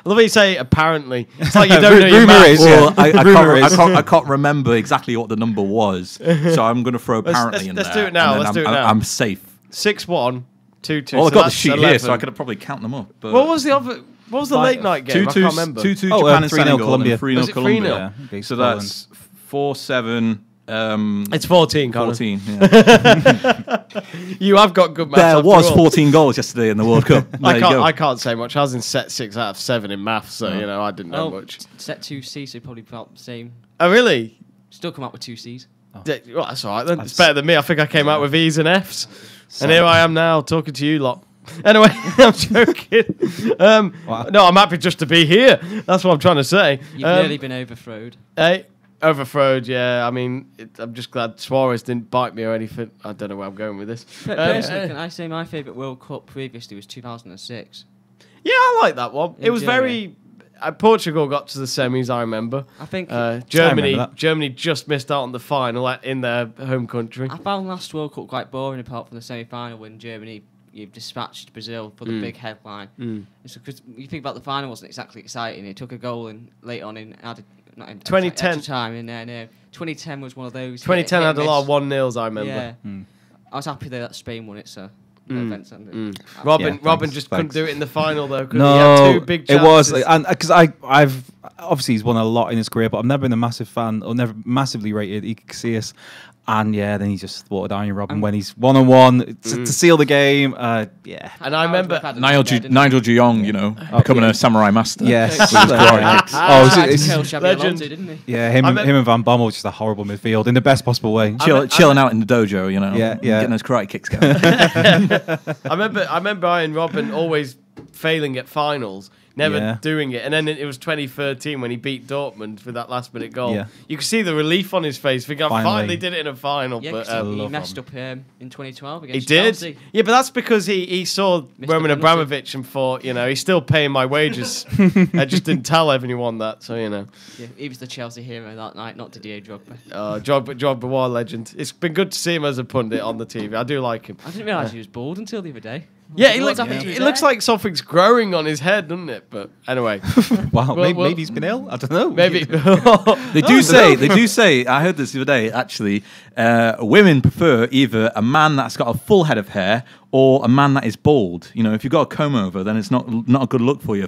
I love how you say apparently. It's like you don't know your Rumour maths. is, Well, I can't remember exactly what the number was, so I'm going to throw apparently in there. Let's do it now. and then I'm safe. 6-1, 2-2. Well, I've so got the that's sheet 11. here, so I could probably count them up. But What was the other? What was the late night game? I can't remember. 2-2 Oh, Japan and 3-0 Senegal, Colombia. and 3-0 Was it 3-0? Colombia. Okay, So that's 4-7. It's 14, Conor. 14. Yeah. You have got good maths. There after was all. 14 goals yesterday in the World Cup. There you go. I can't say much. I was in set 6 out of 7 in maths, so I didn't know much. Set 2C, so probably about the same. Oh, really? Still come out with 2 C's. Well, that's all right then. It's better than me. I think I came out with E's and F's. And here I am now talking to you lot. Anyway, I'm joking. No, I'm happy just to be here. That's what I'm trying to say. You've nearly been overthrown. Hey, overthrown, yeah. I mean, I'm just glad Suarez didn't bite me or anything. I don't know where I'm going with this. Personally, can I say my favourite World Cup previously was 2006? Yeah, I like that one. It was Germany. very... Portugal got to the semis, I remember. I think Germany just missed out on the final in their home country. I found last World Cup quite boring, apart from the semi-final when Germany dispatched Brazil for the big headline. It's because you think about the final wasn't exactly exciting. It took a goal in late on in added. 2010 time in there. No. 2010 was one of those. 2010 had a lot of 1-0s, I remember. Yeah. I was happy that Spain won it, so no offense. Robin just couldn't do it in the final though. No, he had 2 big chances. it was, and because I've obviously he's won a lot in his career, but I've never been a massive fan or never massively rated Iker Casillas. And then he just thwarted Arjen Robben when he's 1-on-1 to seal the game. Yeah. And I remember Nigel de Jong, becoming a samurai master. Yes. It's legend. didn't he? Yeah, him and Van Bommel were just a horrible midfield in the best possible way. Chilling out in the dojo, getting those karate kicks going. I remember Arjen Robben always failing at finals. Never doing it. And then it was 2013 when he beat Dortmund with that last-minute goal. Yeah. You could see the relief on his face. Thinking, I finally did it in a final. Yeah, but he messed up in 2012 against He did? Chelsea. Yeah, but that's because he saw Roman Abramovich and thought, he's still paying my wages. I just didn't tell everyone that, so, Yeah, he was the Chelsea hero that night, not Didier Drogba. Drogba, what a legend. It's been good to see him as a pundit on the TV. I do like him. I didn't realise he was bald until the other day. Yeah, it looks like something's growing on his head, doesn't it? But anyway, wow, maybe he's been ill. I don't know. Maybe they do say. I heard this the other day. Actually, women prefer either a man that's got a full head of hair or a man that is bald. If you've got a comb over, then it's not a good look for you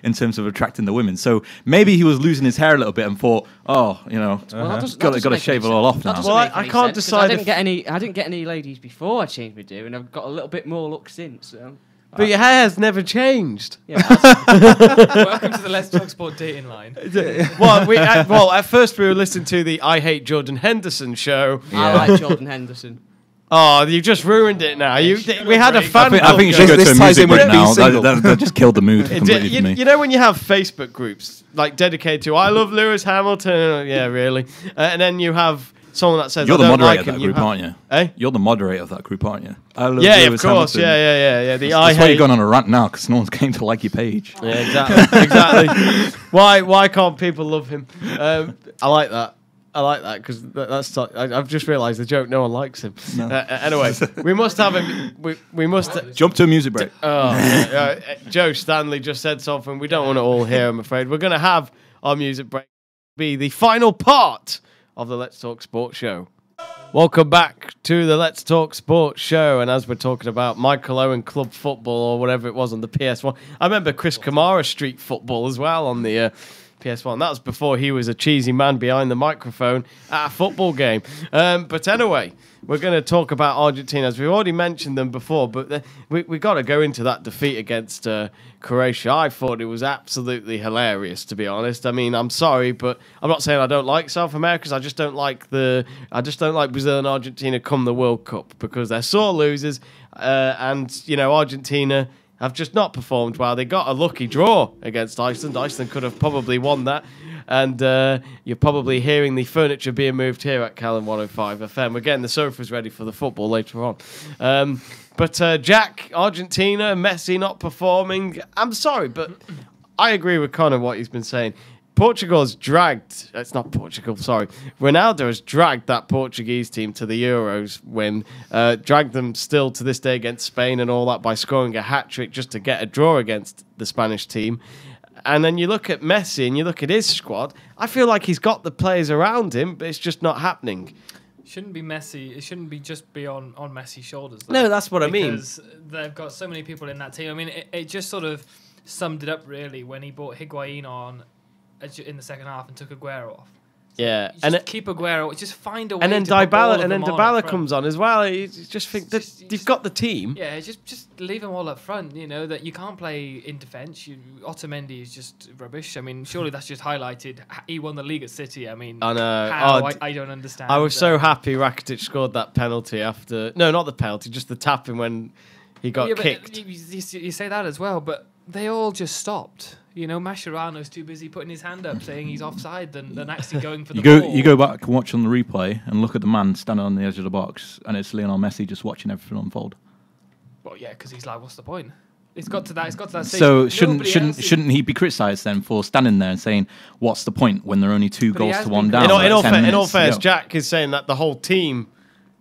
in terms of attracting the women. So maybe he was losing his hair a little bit and thought, got to shave it all off now. Well, I can't decide. I didn't get any ladies before I changed my do, and I've got a little bit more look since. So. But your hair has never changed. Yeah, welcome to the Let's Talk Sport dating line. At first we were listening to the I Hate Jordan Henderson show. I like Jordan Henderson. Oh, you just ruined it now. We had a fan. I think you should go to a music break now. That just killed the mood completely for me. You know when you have Facebook groups like dedicated to "I love Lewis Hamilton," yeah, really, and then you have someone that says you're the moderator of that like group, aren't you? Eh? You're the moderator of that group, aren't you? Yeah, Lewis of course. Hamilton. Yeah. That's why you're going on a rant now, because no one's going to like your page. Yeah, exactly. Why can't people love him? I like that. Because that's. I've just realised the joke. No one likes him. No. Anyway, we must have him. We must jump to a music break. Joe Stanley just said something. We don't want to all hear. I'm afraid we're going to have our music break be the final part of the Let's Talk Sports show. Welcome back to the Let's Talk Sports show. And as we're talking about Michael Owen club football or whatever it was on the PS1, I remember Chris Kamara street football as well on the PS1. That was before he was a cheesy man behind the microphone at a football game. But anyway, we're going to talk about Argentina. As we've already mentioned them before, but we got to go into that defeat against Croatia. I thought it was absolutely hilarious, to be honest. I mean, I'm sorry, but I'm not saying I don't like South America. I just don't like Brazil and Argentina come the World Cup because they're sore losers, and Argentina have just not performed well. They got a lucky draw against Iceland. Iceland could have probably won that. And you're probably hearing the furniture being moved here at Calon 105 FM. We're getting the sofas ready for the football later on. But Jack, Argentina, Messi not performing. I'm sorry, but I agree with Conor what he's been saying. Portugal's dragged. It's not Portugal, sorry. Ronaldo has dragged that Portuguese team to the Euros win. Dragged them still to this day against Spain and all that by scoring a hat-trick just to get a draw against the Spanish team. And then you look at Messi and you look at his squad. I feel like he's got the players around him, but it's just not happening. Shouldn't be Messi. It shouldn't be just be on Messi's shoulders. Though, no, that's what I mean. Because they've got so many people in that team. I mean, it just sort of summed it up really when he brought Higuain on in the second half and took Aguero off. Yeah, and keep Aguero. Just find a way. And then to put all of Dybala comes on as well. You just think that you've got the team. Yeah, just leave them all up front. You know that you can't play in defence. Otamendi is just rubbish. I mean, surely that's just highlighted. He won the league at City. I mean, I know. How? I don't understand. I was so happy Rakitic scored that penalty after. No, not the penalty, just the tapping when he got kicked. You say that as well, but they all just stopped. Mascherano's too busy putting his hand up saying he's offside than actually going for the ball. You go back and watch on the replay and look at the man standing on the edge of the box, and it's Lionel Messi just watching everything unfold. Well, yeah, because he's like, what's the point? It's got to that stage. So shouldn't he be criticised then for standing there and saying, what's the point when there are only 2 goals to 1 down? In all fairness, Jack is saying that the whole team.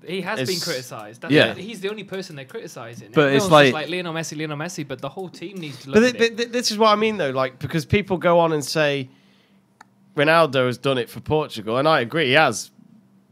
He has been criticised. He's the only person they're criticising. But it's like Lionel Messi, but the whole team needs to look at it. But this is what I mean, though, because people go on and say Ronaldo has done it for Portugal, and I agree, he has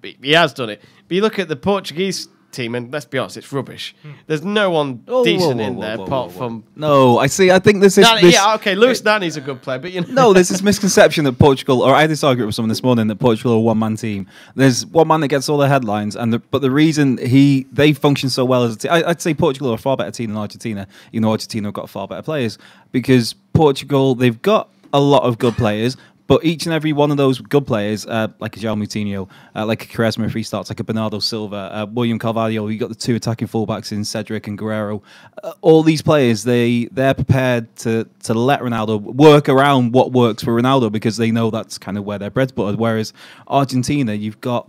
done it. But you look at the Portuguese team, and let's be honest, it's rubbish. There's no one decent in there apart from. No, I think this is. Lewis Nani's a good player, but No, there's this misconception that Portugal, or I had this argument with someone this morning that Portugal are a one-man team. There's one man that gets all the headlines, but the reason they function so well as a team, I'd say Portugal are a far better team than Argentina. Argentina have got far better players because Portugal, they've got a lot of good players. But each and every one of those good players, like a João Moutinho, like a Quaresma if he starts, like a Bernardo Silva, William Carvalho, you got the 2 attacking fullbacks in Cedric and Guerrero. All these players, they're prepared to let Ronaldo work around what works for Ronaldo because they know that's kind of where their bread's buttered. Whereas Argentina,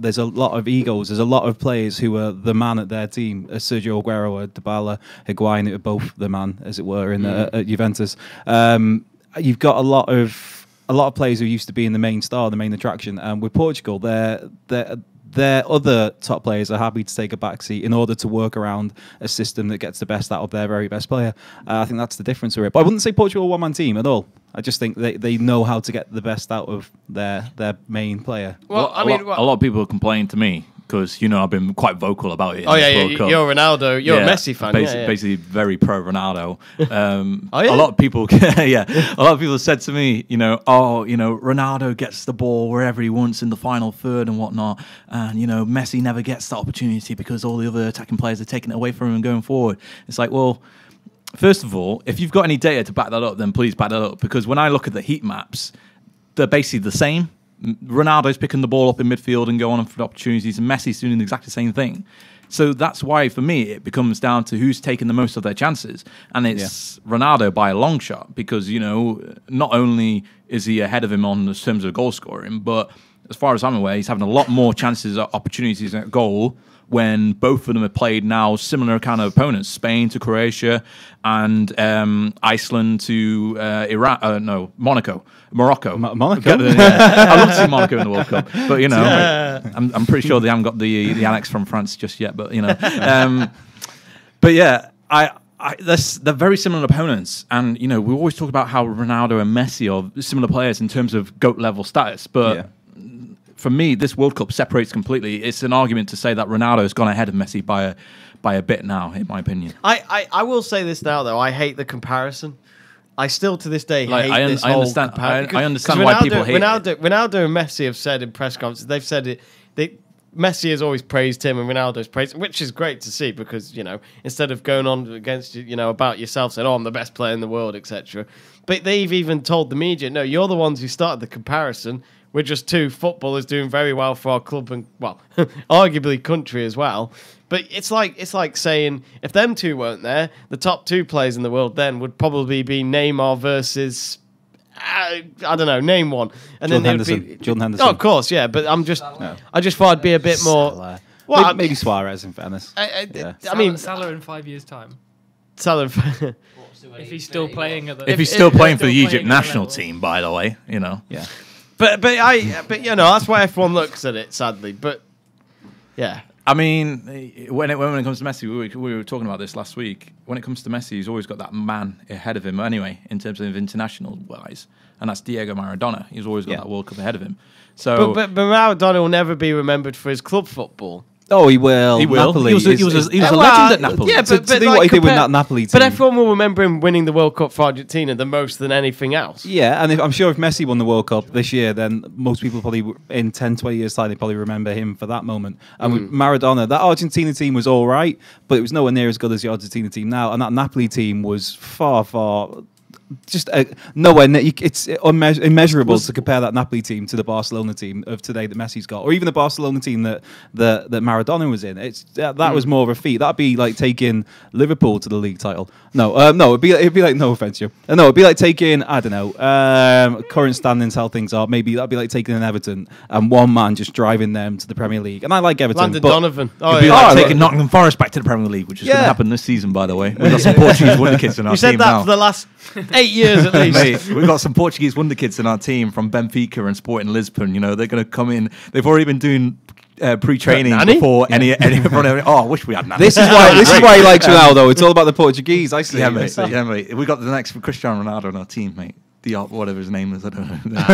there's a lot of egos, there's a lot of players who are the man at their team. Sergio Aguero, Dybala, Higuain, who are both the man, as it were, at Juventus. You've got a lot of players who used to be in the main star, the main attraction. And with Portugal, their other top players are happy to take a backseat in order to work around a system that gets the best out of their very best player. I think that's the difference with it. But I wouldn't say Portugal are a one-man team at all. I just think they know how to get the best out of their main player. Well, a lot of people complain to me because I've been quite vocal about it. Oh yeah, you're Ronaldo. You're a Messi fan. Basically, very pro Ronaldo. Oh, yeah? A lot of people, a lot of people said to me, Ronaldo gets the ball wherever he wants in the final third and whatnot, and Messi never gets that opportunity because all the other attacking players are taking it away from him and going forward. It's like, well, first of all, if you've got any data to back that up, then please back that up because when I look at the heat maps, they're basically the same. Ronaldo's picking the ball up in midfield and going on for opportunities, and Messi's doing exactly the same thing. So that's why, for me, it becomes down to who's taking the most of their chances. And it's Ronaldo by a long shot because, not only is he ahead of him on the terms of goal scoring, but as far as I'm aware, he's having a lot more chances, opportunities at goal when both of them have played now similar kind of opponents, Spain to Croatia and Iceland to Morocco. Monaco? I'd love to see Monaco in the World Cup, but I'm pretty sure they haven't got the annex from France just yet. But but yeah, they're very similar opponents, and we always talk about how Ronaldo and Messi are similar players in terms of GOAT level status, but. For me, this World Cup separates completely. It's an argument to say that Ronaldo has gone ahead of Messi by a bit now, in my opinion. I will say this now, though. I hate the comparison. I still, to this day, hate this whole comparison. I understand why people hate it. Ronaldo and Messi have said in press conferences, they've said it. Messi has always praised him and Ronaldo's praised him, which is great to see because, instead of going on against, about yourself, saying, I'm the best player in the world, etc. But they've even told the media, no, you're the ones who started the comparison. We're just two footballers doing very well for our club and, well, arguably country as well. But it's like saying if them two weren't there, the top two players in the world then would probably be Neymar versus, I don't know, name one. And Jordan then Henderson. Jordan Henderson. Oh, of course, yeah. But I just thought I'd be a bit more. Salah. Well, maybe Suarez in fairness. I mean, Salah in 5 years' time. Salah. If he's still playing at the. If he's still playing for the playing Egypt at national level. team, by the way, Yeah. But that's why everyone looks at it, sadly. But yeah. I mean, when it comes to Messi, we were talking about this last week. When it comes to Messi, he's always got that man ahead of him anyway, in terms of international wise, and that's Diego Maradona. He's always got that World Cup ahead of him. So, but Maradona will never be remembered for his club football. Oh, he will. He will. Napoli He was a legend at Napoli. Yeah, to do what he did with that Napoli team. But everyone will remember him winning the World Cup for Argentina the most than anything else. Yeah, and I'm sure if Messi won the World Cup this year, then most people probably in 10, 20 years' time, they probably remember him for that moment. And with Maradona, that Argentina team was all right, but it was nowhere near as good as the Argentina team now. And that Napoli team was far, far... just nowhere. It's immeasurable to compare that Napoli team to the Barcelona team of today that Messi's got, or even the Barcelona team that Maradona was in. That was more of a feat. That'd be like taking Liverpool to the league title. No, it'd be like, no offense, you. No, it'd be like taking, I don't know, current standings, how things are. Maybe that'd be like taking an Everton and one man just driving them to the Premier League. And I like Everton. Landon but Donovan. it'd be like taking Nottingham Forest back to the Premier League, which is going to happen this season, by the way. We've got some Portuguese wonder kids in our You team said that now. for the last 8 years at least. Mate, we've got some Portuguese wonder kids in our team from Benfica and Sporting Lisbon. They're going to come in. They've already been doing pre-training before any. Oh, I wish we had Nani. this is why he likes Ronaldo. It's all about the Portuguese. I see. Yeah, mate. We got the next Cristiano Ronaldo in our team, mate. Diop, whatever his name is, I don't know.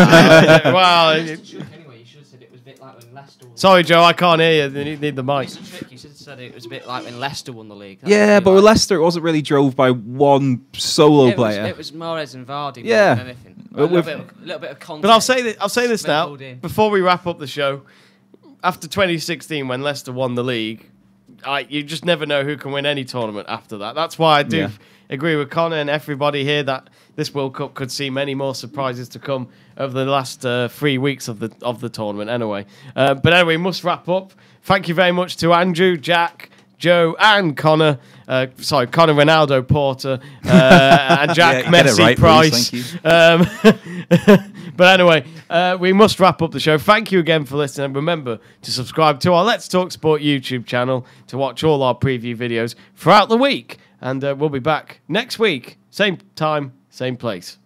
Well, Anyway, you should have said it was a bit like when Leicester won. sorry, Joe, I can't hear you. You need the mic. It's a trick. You should have said it was a bit like when Leicester won the league. That's Yeah, what but we with like. Leicester, it wasn't really drove by one solo player. It was Mahrez and Vardy more Yeah. than anything. But A little bit of context. But I'll say this now sprinkled in. before we wrap up the show. After 2016, when Leicester won the league, you just never know who can win any tournament after that. That's why I do agree with Conor and everybody here that this World Cup could see many more surprises to come over the last 3 weeks of the tournament. Anyway, but anyway, must wrap up. Thank you very much to Andrew, Jack, Joe, and Conor. Conor Ronaldo Porter and Jack get it Messi right, Price. please, thank you. But anyway, we must wrap up the show. Thank you again for listening. And remember to subscribe to our Let's Talk Sport YouTube channel to watch all our preview videos throughout the week. And we'll be back next week. Same time, same place.